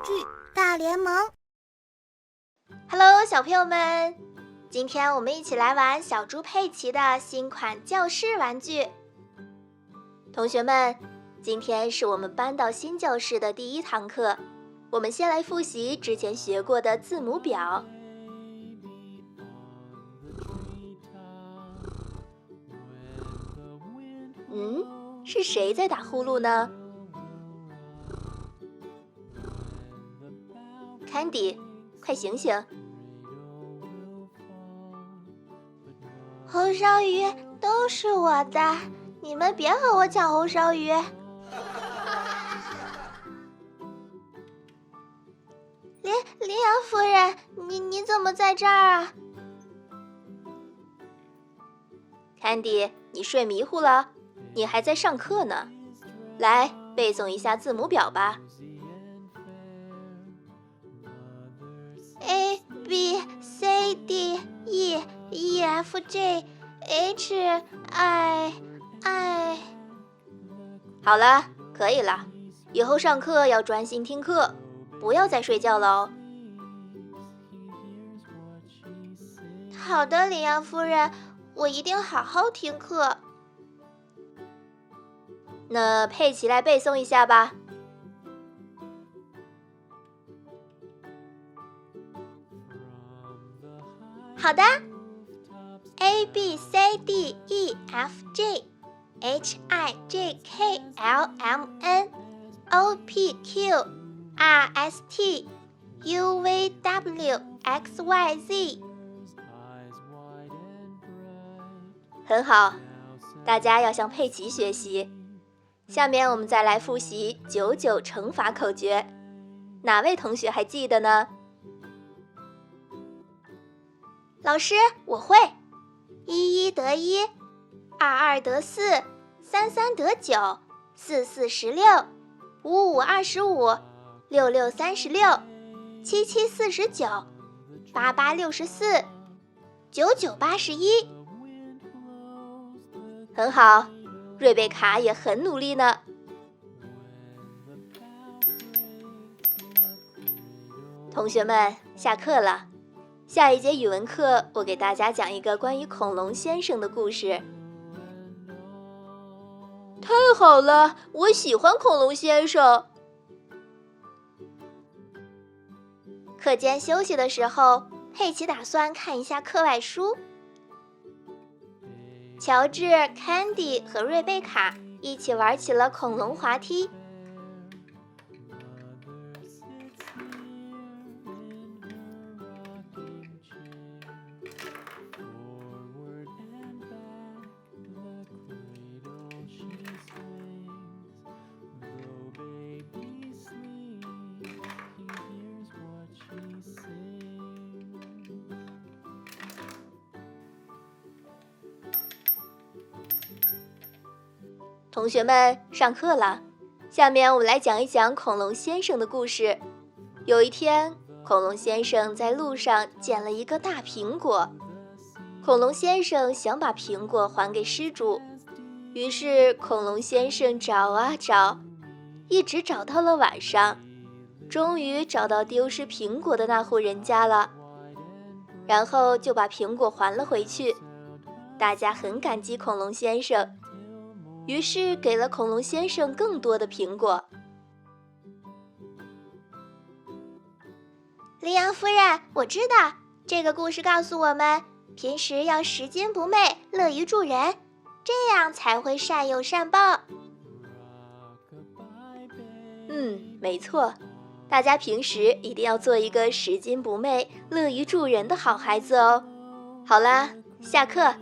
具大联盟。Hello， 小朋友们，今天我们一起来玩小猪佩奇的新款教室玩具。同学们，今天是我们搬到新教室的第一堂课，我们先来复习之前学过的字母表。是谁在打呼噜呢？ Candy， 快醒醒！红烧鱼都是我的，你们别和我抢红烧鱼。羚羊夫人，你怎么在这儿啊？ Candy， 你睡迷糊了？你还在上课呢。来，背诵一下字母表吧。A B C D E E F G H I I。好了，可以了。以后上课要专心听课，不要再睡觉了哦。好的，羚羊夫人，我一定好好听课。那佩奇来背诵一下吧。好的 ，A B C D E F G H I J K L M N O P Q R S T U V W X Y Z。很好，大家要向佩奇学习。下面我们再来复习99乘法口诀，哪位同学还记得呢？老师，我会。1得1 2得4 3得9 4 16 5 25 6 36 7 49 8 64 9 81。很好，瑞贝卡也很努力呢。同学们，下课了。下一节语文课，我给大家讲一个关于恐龙先生的故事。太好了，我喜欢恐龙先生。课间休息的时候，佩奇打算看一下课外书。乔治、Candy 和瑞贝卡一起玩起了恐龙滑梯。同学们，上课了。下面我们来讲一讲恐龙先生的故事。有一天，恐龙先生在路上捡了一个大苹果。恐龙先生想把苹果还给失主，于是恐龙先生找啊找，一直找到了晚上，终于找到丢失苹果的那户人家了，然后就把苹果还了回去。大家很感激恐龙先生，于是给了恐龙先生更多的苹果。羚羊夫人，我知道这个故事告诉我们，平时要拾金不昧，乐于助人，这样才会善有善报。没错，大家平时一定要做一个拾金不昧、乐于助人的好孩子哦。好啦，下课。